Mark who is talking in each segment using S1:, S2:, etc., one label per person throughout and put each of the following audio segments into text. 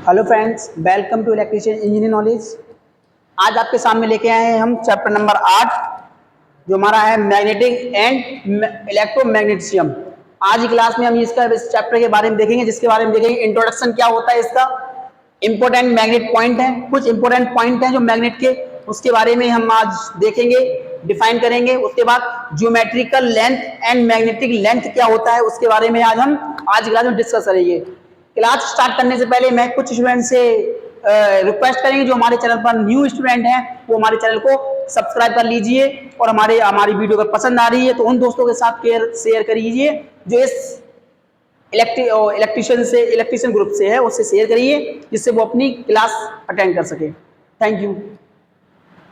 S1: Hello friends, welcome to electrician engineering knowledge. आज आपके सामने लेके आए हैं हम चैप्टर नंबर 8 जो हमारा है मैग्नेटिक एंड इलेक्ट्रोमैग्नेटिज्म। आज की क्लास में हम इस चैप्टर के बारे में देखेंगे, जिसके बारे में देखेंगे इंट्रोडक्शन क्या होता है इसका, इंपॉर्टेंट मैग्नेट पॉइंट है, कुछ इंपॉर्टेंट पॉइंट हैं जो मैग्नेट के, उसके बारे में हम आज देखेंगे, डिफाइन करेंगे। उसके बाद geometrical length and magnetic length क्या होता है उसके बारे में आज की क्लास में डिस्कस करेंगे। क्लास स्टार्ट करने से पहले मैं कुछ स्टूडेंट से रिक्वेस्ट करेंगे, जो हमारे चैनल पर न्यू स्टूडेंट हैं वो हमारे चैनल को सब्सक्राइब कर लीजिए, और हमारी वीडियो अगर पसंद आ रही है तो उन दोस्तों के साथ शेयर करिए जो इस इलेक्ट्रिशियन ग्रुप से है, उससे शेयर करिए जिससे वो अपनी क्लास अटेंड कर सके। Thank you.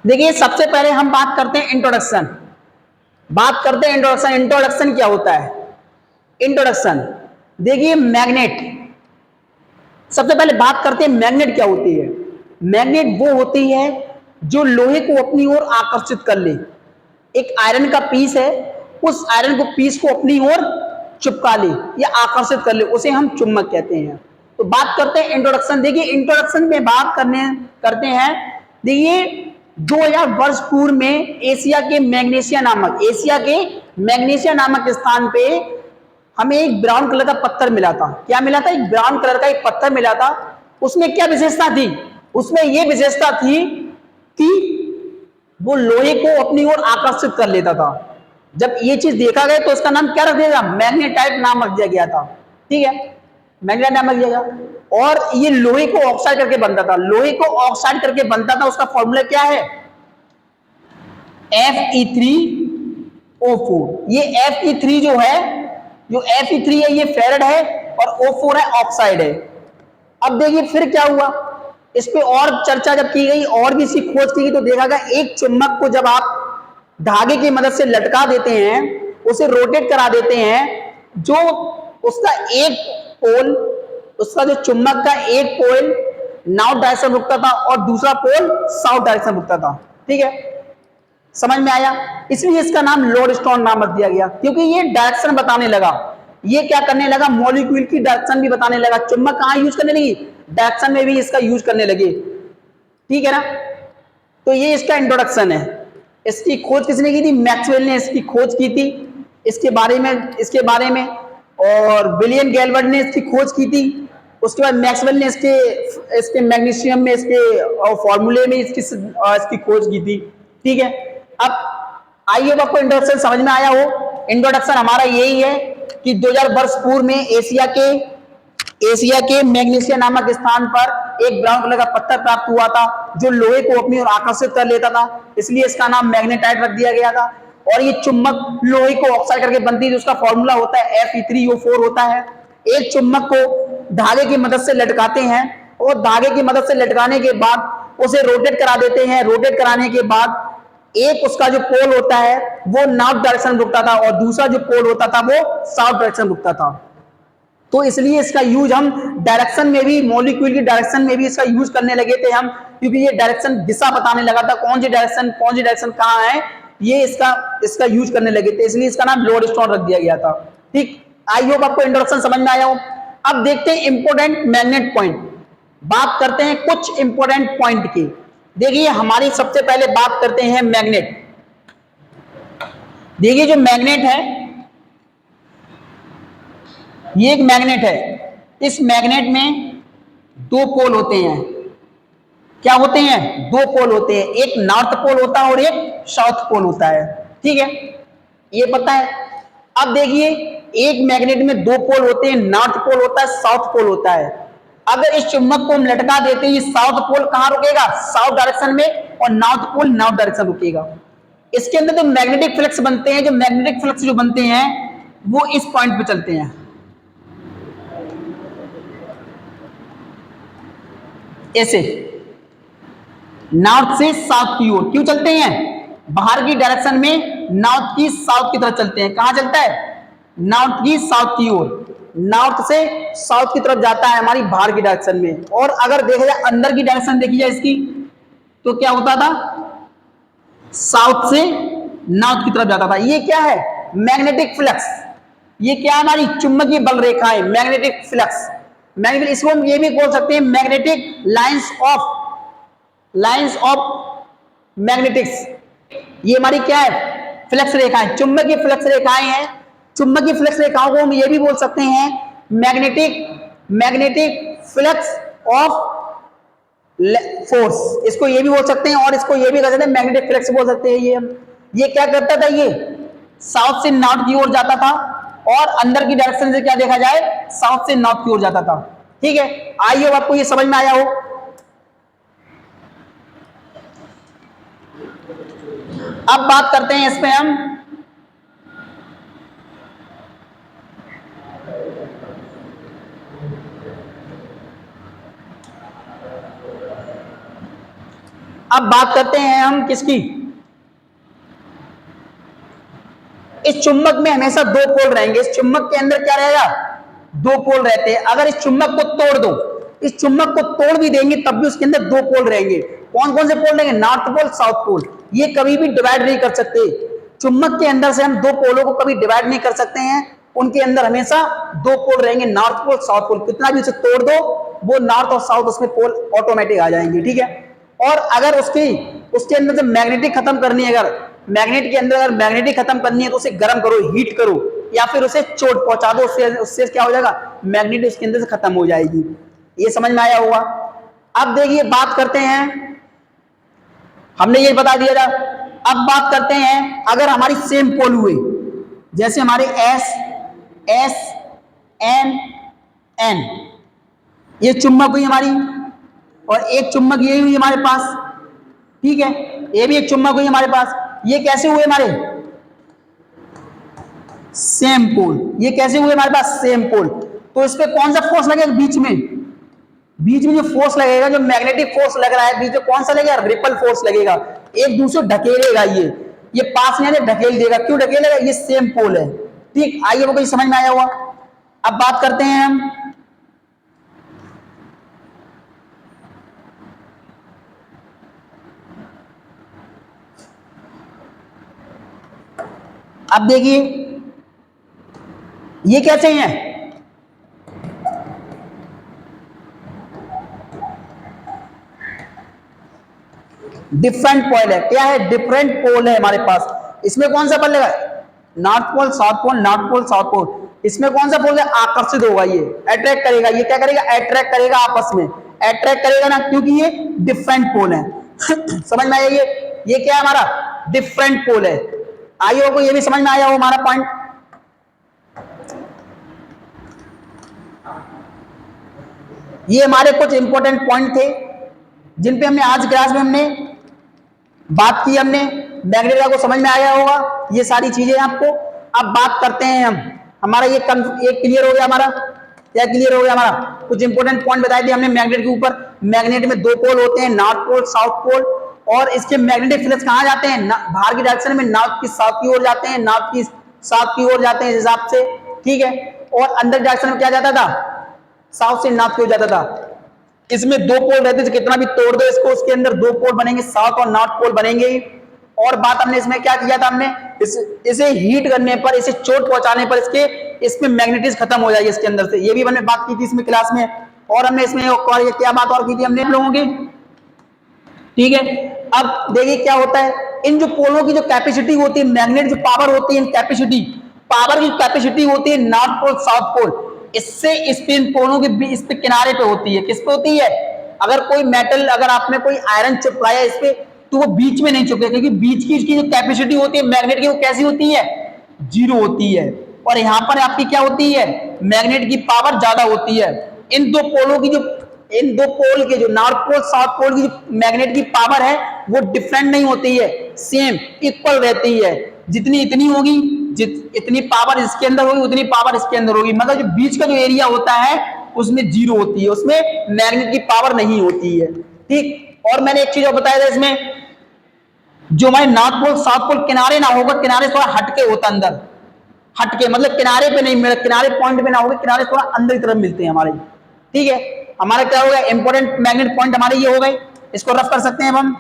S1: देखिए, सबसे पहले हम बात करते हैं इंट्रोडक्शन। इंट्रोडक्शन क्या होता है? इंट्रोडक्शन देखिए, मैग्नेट, सबसे पहले बात करते हैं मैग्नेट क्या होती है। मैग्नेट वो होती है जो लोहे को अपनी ओर आकर्षित कर ले। एक आयरन का पीस है, उस आयरन को पीस को अपनी ओर चिपका ले या आकर्षित कर ले, उसे हम चुंबक कहते हैं। तो बात करते हैं इंट्रोडक्शन। देखिए, इंट्रोडक्शन में बात करते हैं। देखिए, 2000 वर्ष पूर्व में एशिया के मैग्नेशिया नामक स्थान पे हमें एक ब्राउन कलर का पत्थर मिला था। क्या मिला था? एक ब्राउन कलर का एक पत्थर मिला था। उसमें क्या विशेषता थी? उसमें यह विशेषता थी कि वो लोहे को अपनी ओर आकर्षित कर लेता था। जब ये चीज देखा गया तो इसका नाम क्या रख दिया गया? मैग्नेटाइट नाम रख दिया गया था। ठीक है, मैग्नेटाइट नाम रख दिया गया। और ये लोहे को ऑक्साइड करके बनता था। लोहे को ऑक्साइड करके बनता था। उसका फॉर्मूला क्या है? Fe3O4। ये Fe3 जो Fe3 है ये फेरड है, और O4 है ऑक्साइड है। अब देखिए फिर क्या हुआ, इस पे और चर्चा जब की गई और भी इसकी खोज की गई तो देखा गया एक चुंबक को जब आप धागे की मदद से लटका देते हैं, उसे रोटेट करा देते हैं, जो उसका एक पोल, उसका जो चुंबक का एक पोल नॉर्थ डायरेक्शन रुकता था और दूसरा पोल साउथ डायरेक्शन रुकता था। ठीक है, समझ में आया? इसलिए इसका नाम लोडस्टोन नाम रख दिया गया, क्योंकि ये डायरेक्शन बताने लगा। ये क्या करने लगा? मॉलिक्यूल की डायरेक्शन भी बताने लगा। चुंबक कहां यूज करने लगी? डायरेक्शन में भी इसका यूज करने लगे। ठीक है ना? तो ये इसका इंट्रोडक्शन है। इसकी खोज किसने की थी? मैक्सवेल ने इसकी खोज की थी, इसके बारे में और विलियम गैलवर्ट ने इसकी खोज की थी। उसके बाद मैक्सवेल ने इसके मैग्नीशियम में, इसके फॉर्मूले में इसकी खोज की थी। ठीक है, अब आइए, आपको इंट्रोडक्शन समझ में आया हो। इंट्रोडक्शन हमारा यही है कि 2000 वर्ष पूर्व में एशिया के मैग्नीशिया नामक स्थान पर एक ब्राउन कलर का पत्थर प्राप्त हुआ था जो लोहे को अपनी ओर आकर्षित कर लेता था, इसलिए इसका नाम मैग्नेटाइट रख दिया गया था। और ये चुंबक लोहे को ऑक्साइड करके बनती है, जिसका फॉर्मूला होता है Fe3O4 होता है। एक चुंबक को धागे की मदद से लटकाते हैं, और धागे की मदद से लटकाने के बाद उसे रोटेट करा देते हैं। रोटेट कराने के बाद एक उसका जो पोल होता है वो नॉर्थ डायरेक्शन रुकता था, और दूसरा जो पोल होता था वो साउथ डायरेक्शन रुकता था। तो इसलिए इसका यूज हम डायरेक्शन में भी, मॉलिक्यूल की डायरेक्शन में भी इसका यूज करने लगे थे हम, क्योंकि ये डायरेक्शन दिशा बताने लगा था, कौन सी डायरेक्शन कहाँ है, ये इसका यूज करने लगे थे, इसलिए इसका नाम लोडस्टोन रख दिया गया था। ठीक, आई होप आपको इंट्रोडक्शन समझ में आया हो। अब देखते हैं इंपोर्टेंट मैग्नेट पॉइंट। बात करते हैं कुछ इंपोर्टेंट पॉइंट की। देखिए, हमारी सबसे पहले बात करते हैं मैग्नेट। देखिए, जो मैग्नेट है ये एक मैग्नेट है। इस मैग्नेट में दो पोल होते हैं। क्या होते हैं? दो पोल होते हैं, एक नॉर्थ पोल होता है और एक साउथ पोल होता है। ठीक है, ये पता है। अब देखिए, एक मैग्नेट में दो पोल होते हैं, नॉर्थ पोल होता है, साउथ पोल होता है। अगर इस चुंबक को हम लटका देते हैं, साउथ पोल कहां रुकेगा? साउथ डायरेक्शन में, और नॉर्थ पोल नॉर्थ डायरेक्शन रुकेगा। इसके अंदर जो मैग्नेटिक फ्लक्स बनते हैं, वो इस पॉइंट पे चलते हैं, ऐसे नॉर्थ से साउथ की ओर। क्यों चलते हैं? बाहर की डायरेक्शन में नॉर्थ की साउथ की तरफ चलते हैं। कहां चलता है? नॉर्थ की साउथ की ओर। नॉर्थ से साउथ की तरफ जाता है हमारी बाहर की डायरेक्शन में। और अगर देखा जाए अंदर की डायरेक्शन देखी जाए इसकी, तो क्या होता था? साउथ से नॉर्थ की तरफ जाता था। ये क्या है? Magnetic flux. ये क्या है? हमारी चुंबकीय बल रेखा है, मैग्नेटिक फ्लक्स। मैग्नेटिक, इसको हम ये भी बोल सकते हैं मैग्नेटिक लाइंस ऑफ मैग्नेटिक्स। ये हमारी क्या है, फ्लक्स रेखाएं, चुंबकीय फ्लक्स रेखाएं हैं। चुंबकीय फ्लक्स रेखाओं को हम ये भी बोल सकते हैं मैग्नेटिक फ्लक्स ऑफ फोर्स, इसको ये भी बोल सकते हैं, और इसको ये भी कह सकते हैं मैग्नेटिक फ्लक्स बोल सकते हैं। ये क्या करता था, ये साउथ से नॉर्थ की ओर जाता था, और अंदर की डायरेक्शन से क्या देखा जाए, साउथ से नॉर्थ की ओर जाता था। ठीक है, आइए आपको ये समझ में आया हो। अब बात करते हैं इसमें हम किसकी, इस चुंबक में हमेशा दो पोल रहेंगे। इस चुंबक के अंदर क्या रहेगा, दो पोल रहते हैं। अगर इस चुंबक को तोड़ दो, इस चुंबक को तोड़ भी देंगे तब भी उसके अंदर दो पोल रहेंगे। कौन कौन से पोल रहेंगे, नॉर्थ पोल, साउथ पोल। ये कभी भी डिवाइड नहीं कर सकते। चुंबक के अंदर से हम दो पोलों को कभी डिवाइड नहीं कर सकते हैं, उनके अंदर हमेशा दो पोल रहेंगे, नॉर्थ पोल, साउथ पोल। कितना भी उसे तोड़ दो, वो नॉर्थ और साउथ उसमें पोल ऑटोमेटिक आ जाएंगे। ठीक है, और अगर उसके अंदर से मैग्नेटिक खत्म करनी है, अगर मैग्नेट के अंदर अगर मैग्नेटिक खत्म करनी है तो उसे गर्म करो, हीट करो, या फिर उसे चोट पहुंचा दो, उससे क्या हो जाएगा, मैग्नेट उसके अंदर से खत्म हो जाएगी। ये समझ में आया होगा। अब देखिए बात करते हैं, हमने ये बता दिया था। अब बात करते हैं अगर हमारी सेम पोल हुए, जैसे हमारे एस एन एन, ये चुंबक हुई हमारी, और एक चुंबक ये हुई हमारे पास। ठीक है, ये भी एक चुंबक हुई हमारे पास। ये कैसे हुए हमारे, सेम पोल। ये कैसे हुए हमारे पास, सेम पोल। तो इस पे कौन सा फोर्स लगेगा, बीच में जो फोर्स लगेगा, जो मैग्नेटिक फोर्स लग रहा है बीच में, कौन सा लगेगा, रिपल फोर्स लगेगा। एक दूसरे ढकेलेगा, ये पास नहीं आने, ढकेल देगा। क्यों ढकेलेगा, ये सेम पोल है। ठीक, आइए वो कोई समझ में आया हुआ। अब बात करते हैं हम अब देखिए ये कैसे हैं, डिफरेंट पोल है। क्या है, डिफरेंट पोल है हमारे पास। इसमें कौन सा पोल लगा, north pole, south pole, north pole, south pole. इसमें कौन सा पोल है, आकर्षित होगा, ये अट्रैक्ट करेगा। ये क्या करेगा, अट्रैक्ट करेगा, आपस में अट्रैक्ट करेगा ना, क्योंकि ये डिफरेंट पोल है। समझ में आया, ये क्या है, हमारा डिफरेंट पोल है। आइए को ये भी समझ में आया हो हमारा पॉइंट। ये हमारे कुछ इंपॉर्टेंट पॉइंट थे जिन पे हमने आज क्लास में हमने बात की। हमने मैग्नेटा को समझ में आया होगा, ये सारी चीजें आपको। अब बात करते हैं हम, हमारा ये क्लियर हो गया। हमारा क्या क्लियर हो गया, हमारा कुछ इंपॉर्टेंट पॉइंट बताए थे हमने मैग्नेट के ऊपर। मैग्नेट में दो पोल होते हैं, नॉर्थ पोल, साउथ पोल, और इसके मैग्नेटिक फ्लक्स कहां जाते हैं, बाहर की डायरेक्शन में नॉर्थ की साउथ की ओर जाते हैं, नॉर्थ की साउथ की ओर जाते हैं इस हिसाब से। ठीक है, और अंदर डायरेक्शन में क्या जाता था, साउथ से नॉर्थ की ओर जाता था। इसमें दो पोल रहते थे, कितना भी तोड़ दो इसको, उसके अंदर दो पोल बनेंगे, साउथ और नॉर्थ पोल बनेंगे। और बात हमने इसमें क्या किया था, हमने इसे हीट करने पर, इसे चोट पहुंचाने पर इसमें मैग्नेटिज्म खत्म हो जाएगी इसके अंदर से। ये भी हमने बात की थी इसमें क्लास में। और हमने इसमें क्या बात और की थी हमने लोगों की। ठीक है, अब देखिए क्या होता है, इन जो पोलों की जो कैपेसिटी होती है, मैग्नेट जो पावर होती है, इन पावर की कैपेसिटी होती है नॉर्थ पोल, साउथ पोल। इससे इन पोलों के इस पे किनारे पे होती है। किस पे होती है, अगर कोई मेटल, अगर आपने कोई आयरन चिपकाया इस पे, तो वो बीच में नहीं चुके, क्योंकि बीच की इसकी जो कैपेसिटी होती है मैग्नेट की, वो कैसी होती है, 0 होती है। और यहां पर आपकी क्या होती है, मैग्नेट की पावर ज्यादा होती है। इन दो पोल के जो नॉर्थ पोल, साउथ पोल की जो मैग्नेट की पावर है, वो डिफरेंट नहीं होती है, सेम इक्वल रहती है। जितनी इतनी होगी, इतनी पावर इसके अंदर होगी, उतनी पावर इसके अंदर होगी, मगर जो बीच का जो एरिया होता है उसमें 0 होती है, उसमें मैग्नेट की पावर नहीं होती है। ठीक, और मैंने एक चीज और बताया था इसमें, जो हमारे नॉर्थ पोल, साउथ पोल किनारे ना होगा, किनारे थोड़ा हटके होता, अंदर हटके, मतलब किनारे पे नहीं मिले, किनारे पॉइंट पे ना होगा, किनारे थोड़ा अंदर की तरफ मिलते हैं हमारे। ठीक है, हमारा क्या होगा, इंपॉर्टेंट मैग्नेट पॉइंट हमारे ये हो गए, इसको रफ कर सकते हैं हम।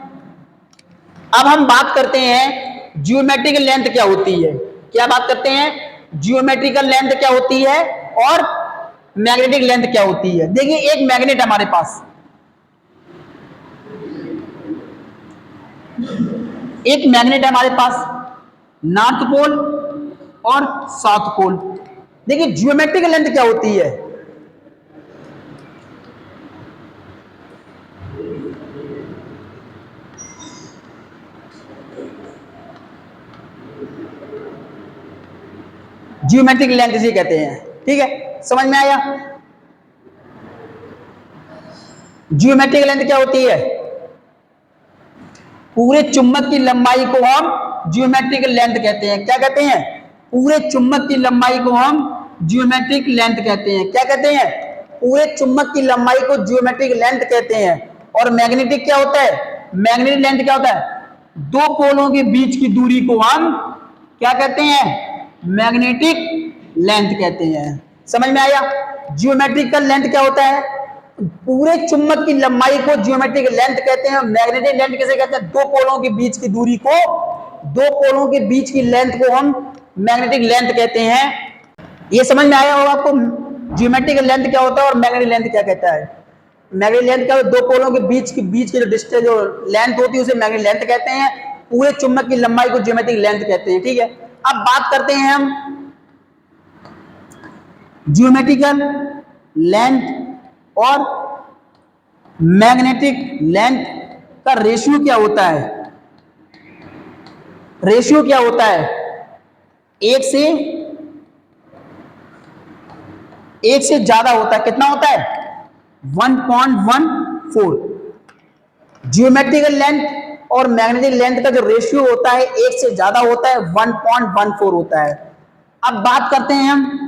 S1: अब हम बात करते हैं जियोमेट्रिकल लेंथ क्या होती है। क्या बात करते हैं, जियोमेट्रिकल लेंथ क्या होती है, और मैग्नेटिक लेंथ क्या होती है। देखिए एक मैग्नेट हमारे पास, एक मैग्नेट है हमारे पास, नॉर्थ पोल और साउथ पोल। देखिए ज्योमेट्रिक लेंथ क्या होती है, ज्योमेट्रिक लेंथ इसे कहते हैं। ठीक है, समझ में आया। ज्योमेट्रिक लेंथ क्या होती है, पूरे चुंबक की लंबाई को हम ज्योमेट्रिक लेंथ कहते हैं। क्या कहते हैं, पूरे चुंबक की लंबाई को हम ज्योमेट्रिक लेंथ कहते हैं। क्या कहते हैं, पूरे चुंबक की लंबाई को ज्योमेट्रिक लेंथ कहते हैं। और मैग्नेटिक क्या होता है, मैग्नेटिक लेंथ क्या होता है, दो पोलों के बीच की दूरी को हम क्या कहते हैं, मैग्नेटिक लेंथ कहते हैं। समझ में आया। ज्योमेट्रिकल लेंथ क्या होता है, पूरे चुंबक की लंबाई को ज्योमेट्रिक लेंथ कहते हैं। मैग्नेटिक लेंथ किसे कहते हैं, दो पोलों के बीच की दूरी को, दो पोलों के बीच की लेंथ को हम मैग्नेटिक लेंथ कहते हैं। ये समझ में आया होगा आपको, ज्योमेट्रिक लेंथ क्या होता है और मैग्नेटिक लेंथ क्या कहता है। मैग्नेटिक लेंथ क्या होता है, दो पोलों के बीच की जो डिस्टेंस, जो लेंथ होती है उसे मैग्नेटिक लेंथ कहते हैं। पूरे चुंबक की लंबाई को ज्योमेट्रिक लेंथ कहते हैं। ठीक है, अब बात करते हैं हम ज्योमेट्रिकल लेंथ और मैग्नेटिक लेंथ का रेशियो क्या होता है। रेशियो क्या होता है, एक से ज्यादा होता है। कितना होता है, 1.14। ज्योमेट्रिकल लेंथ और मैग्नेटिक लेंथ का जो रेशियो होता है एक से ज्यादा होता है, 1.14 होता है। अब बात करते हैं हम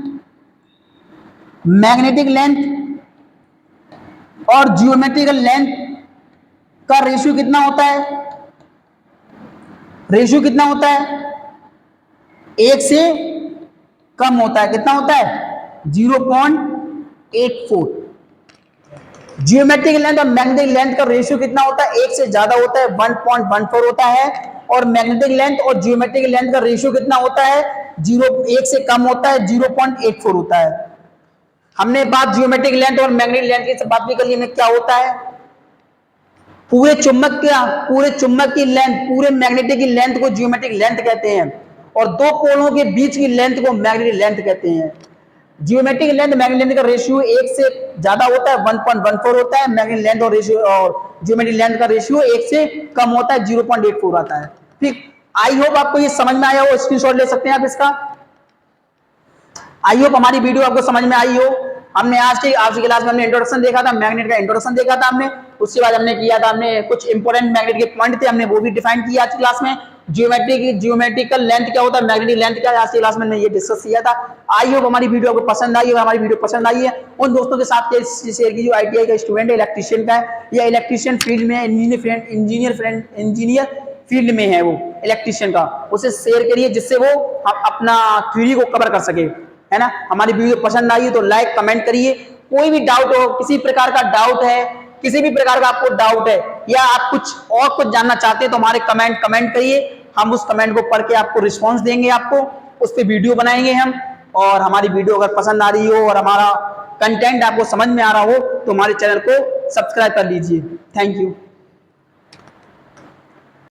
S1: मैग्नेटिक लेंथ और ज्योमेट्रिकल लेंथ का रेशियो कितना होता है। रेशियो कितना होता है, एक से कम होता है। कितना होता है, 0.84। ज्योमेट्रिक लेंथ और मैग्नेटिक लेंथ का रेशियो कितना होता है, एक से ज्यादा होता है, 1.14 होता है। और मैग्नेटिक लेंथ और ज्योमेट्रिक लेंथ का रेशियो कितना होता है, 1 से कम होता है, 0.84 होता है। हमने बात ज्योमेट्रिक लेंथ और मैग्नेटिक लेंथ की बात भी कर ली। क्या होता है, पूरे चुंबक की लेंथ, पूरे मैग्नेटिक की लेंथ को ज्योमेट्रिक लेंथ कहते हैं और दो पोलों के बीच की लेंथ को मैग्नेटिक लेंथ कहते हैं। ज्योमेट्रिक लेंथ मैग्नेटिक लेंथ का रेशियो एक से ज्यादा होता है, 1.14 होता है। मैग्नेटिक लेंथ और रेशियो और ज्योमेट्रिक लेंथ का रेशियो एक से कम होता है, 0.84 आता है। ठीक, आई होप आपको ये समझ में आया हो। स्क्रीनशॉट ले सकते हैं आप इसका। आई होप हमारी वीडियो आपको समझ में आई हो। हमने आज की क्लास में हमने इंट्रोडक्शन देखा था, मैग्नेट का इंट्रोडक्शन देखा था हमने। उसके बाद हमने किया था, हमने कुछ इंपॉर्टेंट मैग्नेट के पॉइंट थे, हमने वो भी डिफाइन किया आज की क्लास में। ज्योमेट्रिकल लेंथ क्या होता है, मैग्नेटिक लेंथ क्या है, आज की क्लास में ये डिस्कस किया था। आई होप हमारी वीडियो आपको पसंद आई है। हमारी वीडियो पसंद आई है उन दोस्तों के साथ शेयर कीजिए, आईटीआई का स्टूडेंट है, इलेक्ट्रीशियन का है या इलेक्ट्रीशियन फील्ड में, इंजीनियर फील्ड में है, वो इलेक्ट्रीशियन का, उसे शेयर करिए जिससे वो अपना थ्योरी को कवर कर सके, है ना। हमारी वीडियो पसंद आई तो लाइक कमेंट करिए। कोई भी डाउट हो, किसी प्रकार का डाउट है, किसी भी प्रकार का आपको डाउट है या आप कुछ जानना चाहते हैं तो हमारे कमेंट करिए। हम उस कमेंट को पढ़ के आपको रिस्पॉन्स देंगे, आपको उस पर वीडियो बनाएंगे हम। और हमारी वीडियो अगर पसंद आ रही हो और हमारा कंटेंट आपको समझ में आ रहा हो तो हमारे चैनल को सब्सक्राइब कर लीजिए। Thank you.